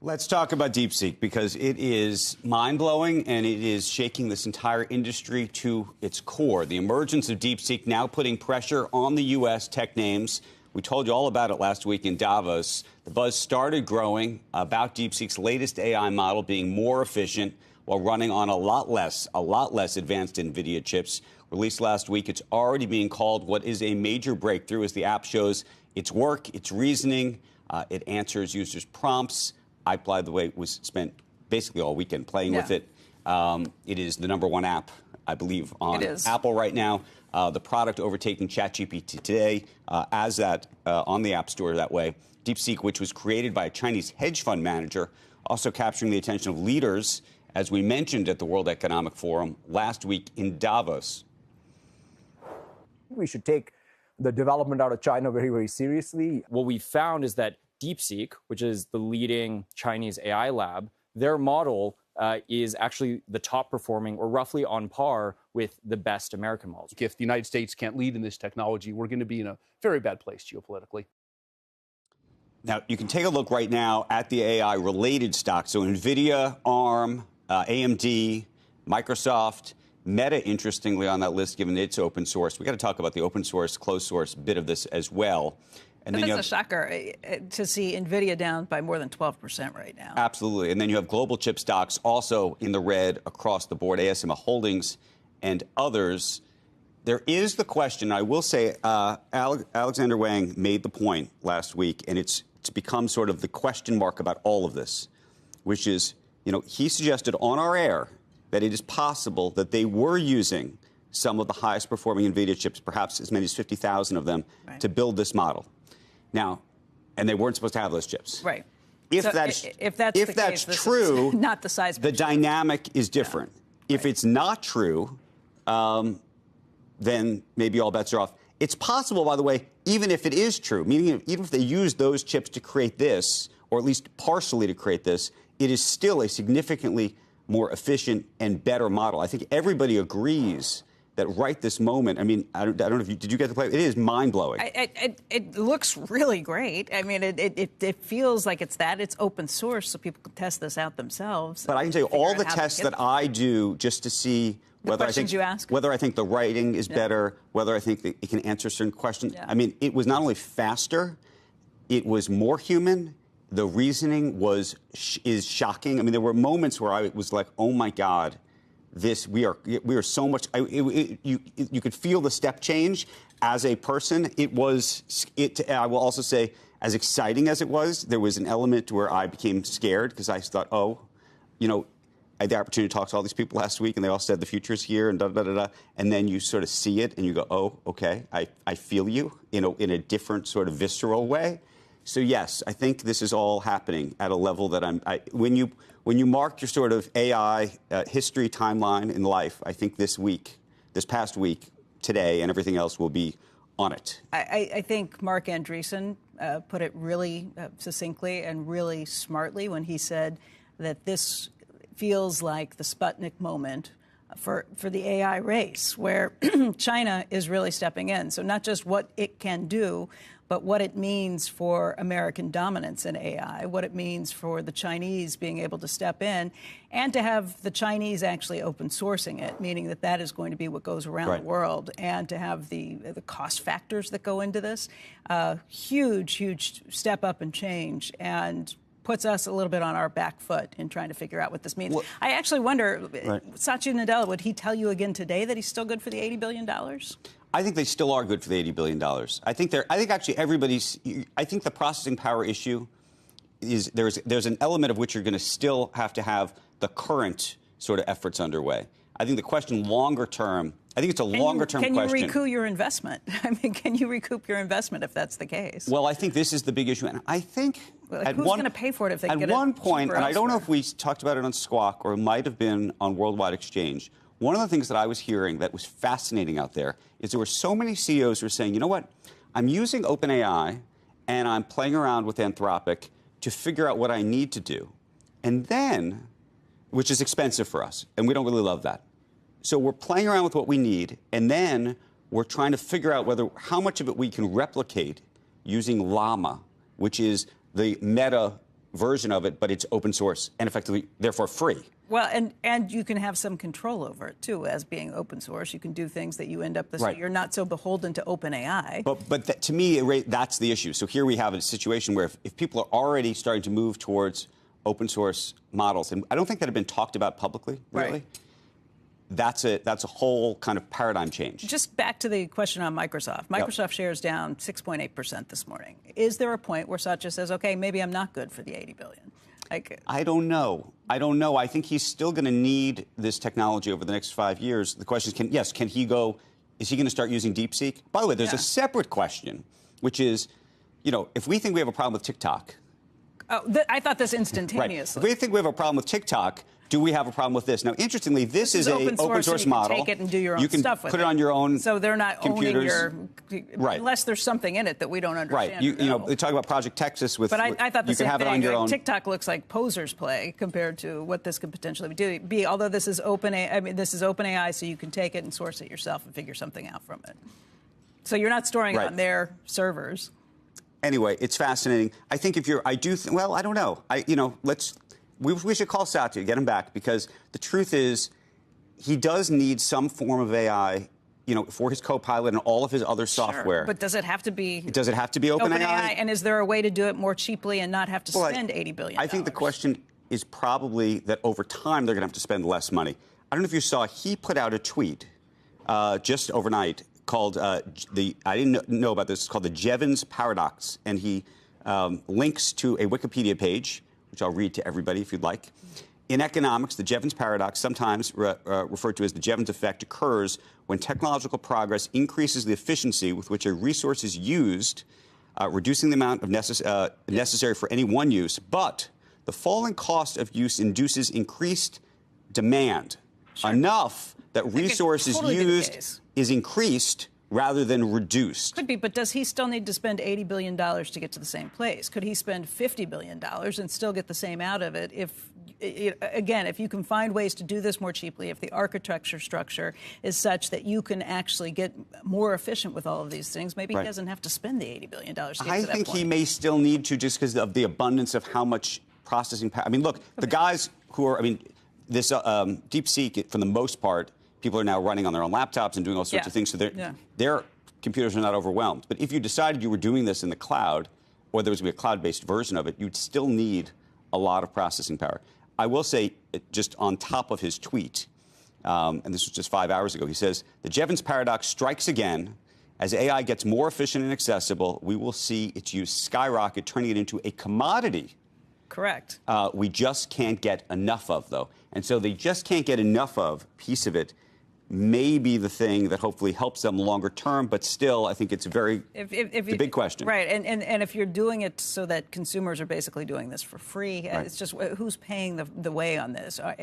Let's talk about DeepSeek, because it is mind-blowing and it is shaking this entire industry to its core. The emergence of DeepSeek now putting pressure on the U.S. tech names. We told you all about it last week in Davos. The buzz started growing about DeepSeek's latest AI model being more efficient while running on a lot less advanced NVIDIA chips. Released last week, it's already being called what is a major breakthrough as the app shows its work, its reasoning. It answers users' prompts. I, by the way, was spent basically all weekend playing with it. It is the #1 app, I believe, on Apple right now. The product overtaking ChatGPT today as that on the App Store that way. DeepSeek, which was created by a Chinese hedge fund manager, also capturing the attention of leaders, as we mentioned at the World Economic Forum last week in Davos. We should take the development out of China very, very seriously. What we found is that DeepSeek, which is the leading Chinese AI lab, their model is actually the top performing, or roughly on par with the best American models. If the United States can't lead in this technology, we're going to be in a very bad place geopolitically. Now, you can take a look right now at the AI-related stocks. So NVIDIA, ARM, AMD, Microsoft, Meta, interestingly, on that list, given its open source. We got to talk about the open source, closed source bit of this as well. And then it's a shocker to see NVIDIA down by more than 12% right now. Absolutely. And then you have global chip stocks also in the red across the board, ASML Holdings and others. There is the question, I will say, Alexander Wang made the point last week, and it's become sort of the question mark about all of this, which is, you know, he suggested on our air that it is possible that they were using some of the highest performing NVIDIA chips, perhaps as many as 50,000 of them, to build this model. Now, and they weren't supposed to have those chips. Right. If so that's true, not the size. The dynamic is different. Yeah. If it's not true, then maybe all bets are off. It's possible, by the way, even if it is true, meaning even if they use those chips to create this, or at least partially to create this, it is still a significantly more efficient and better model. I think everybody agrees that right this moment, I mean, I don't know if did you get to play? It is mind-blowing. It looks really great. I mean, it feels like it's open source, so people can test this out themselves. But I can tell you all the tests that I do just to see whether I think the writing is better, whether I think that it can answer certain questions. Yeah. I mean, it was not only faster, it was more human. The reasoning is shocking. I mean, there were moments where I was like, oh my God. We are so much. You could feel the step change as a person. I will also say, as exciting as it was, there was an element where I became scared because I thought, oh, you know, I had the opportunity to talk to all these people last week, and they all said the future's here, and and then you sort of see it, and you go, oh, okay, I feel you, in a different sort of visceral way. So yes, I think this is all happening at a level that when you mark your sort of AI history timeline in life, I think this past week, today, and everything else will be on it. I think Mark Andreessen put it really succinctly and really smartly when he said that this feels like the Sputnik moment for the AI race, where China is really stepping in. So not just what it can do, but what it means for American dominance in AI, what it means for the Chinese being able to step in, and to have the Chinese actually open sourcing it, meaning that is going to be what goes around the world, and to have the cost factors that go into this. Huge step up and change, and puts us a little bit on our back foot in trying to figure out what this means. Well, I actually wonder, Satya Nadella, would he tell you again today that he's still good for the $80 billion? I think they still are good for the $80 billion. I think actually I think the processing power issue is there's an element of which you're going to still have to have the current sort of efforts underway. I think the question longer term, I think it's a longer term question. Can you recoup your investment? I mean, can you recoup your investment if that's the case? Well, I think this is the big issue. And I think who's going to pay for it if they get it at one point, and I don't know if we talked about it on Squawk or it might have been on Worldwide Exchange, one of the things that I was hearing that was fascinating out there is there were so many CEOs who were saying, you know what, I'm using OpenAI and I'm playing around with Anthropic to figure out what I need to do. And then, which is expensive for us, and we don't really love that. So we're playing around with what we need, and then we're trying to figure out how much of it we can replicate using Llama, which is the Meta version of it, but it's open source and effectively, therefore, free. Well, and you can have some control over it, too, as being open source. You can do things that you end up this way. You're not so beholden to OpenAI. But to me, that's the issue. So here we have a situation where if people are already starting to move towards open source models, and I don't think that have been talked about publicly, really. Right. That's a whole kind of paradigm change. Just back to the question on Microsoft. Microsoft shares down 6.8% this morning. Is there a point where Satya says, okay, maybe I'm not good for the $80 billion? I don't know. I think he's still going to need this technology over the next 5 years. The question is, can he go, is he going to start using DeepSeek? By the way, there's a separate question, which is, if we think we have a problem with TikTok. Oh, I thought this instantaneously. Right. If we think we have a problem with TikTok, do we have a problem with this? Now, interestingly, this is an open source model. You can take it and do your own stuff with it. You can put it on your own. So they're not computers. owning your, unless there's something in it that we don't understand. Right. They talk about Project Texas with. But I thought the same thing. It on your own. TikTok looks like posers play compared to what this could potentially be. Although this is OpenAI, so you can take it and source it yourself and figure something out from it. So you're not storing it on their servers. Anyway, it's fascinating. I think I don't know. We should call Satya, get him back, because the truth is he does need some form of AI, for his Copilot and all of his other software. Sure. But does it have to be? Does it have to be OpenAI? And is there a way to do it more cheaply and not have to spend $80 billion? I think the question is probably that over time they're going to have to spend less money. I don't know if you saw, he put out a tweet just overnight called I didn't know about this. It's called the Jevons Paradox, and he links to a Wikipedia page, which I'll read to everybody if you'd like. In economics, the Jevons paradox, sometimes referred to as the Jevons effect, occurs when technological progress increases the efficiency with which a resource is used, reducing the amount of necessary for any one use, but the falling cost of use induces increased demand, enough that resources used is increased rather than reduced. Could be, but does he still need to spend $80 billion to get to the same place? Could he spend $50 billion and still get the same out of it if you can find ways to do this more cheaply, if the architecture structure is such that you can actually get more efficient with all of these things, maybe he doesn't have to spend the $80 billion to get to that point. I think he may still need to, just because of the abundance of how much processing power. I mean, look, the guys who are, this DeepSeek, for the most part, people are now running on their own laptops and doing all sorts of things, so their computers are not overwhelmed. But if you decided you were doing this in the cloud, or there was going to be a cloud-based version of it, you'd still need a lot of processing power. I will say, just on top of his tweet, and this was just 5 hours ago, he says, the Jevons paradox strikes again. As AI gets more efficient and accessible, we will see its use skyrocket, turning it into a commodity. Correct. We just can't get enough of, though. And so they just can't get enough of piece of it may be the thing that hopefully helps them longer term, but still, I think it's a the big question. Right, and if you're doing it so that consumers are basically doing this for free, it's just who's paying the way on this? Are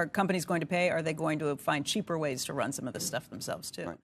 companies going to pay? Are they going to find cheaper ways to run some of this stuff themselves, too? Right.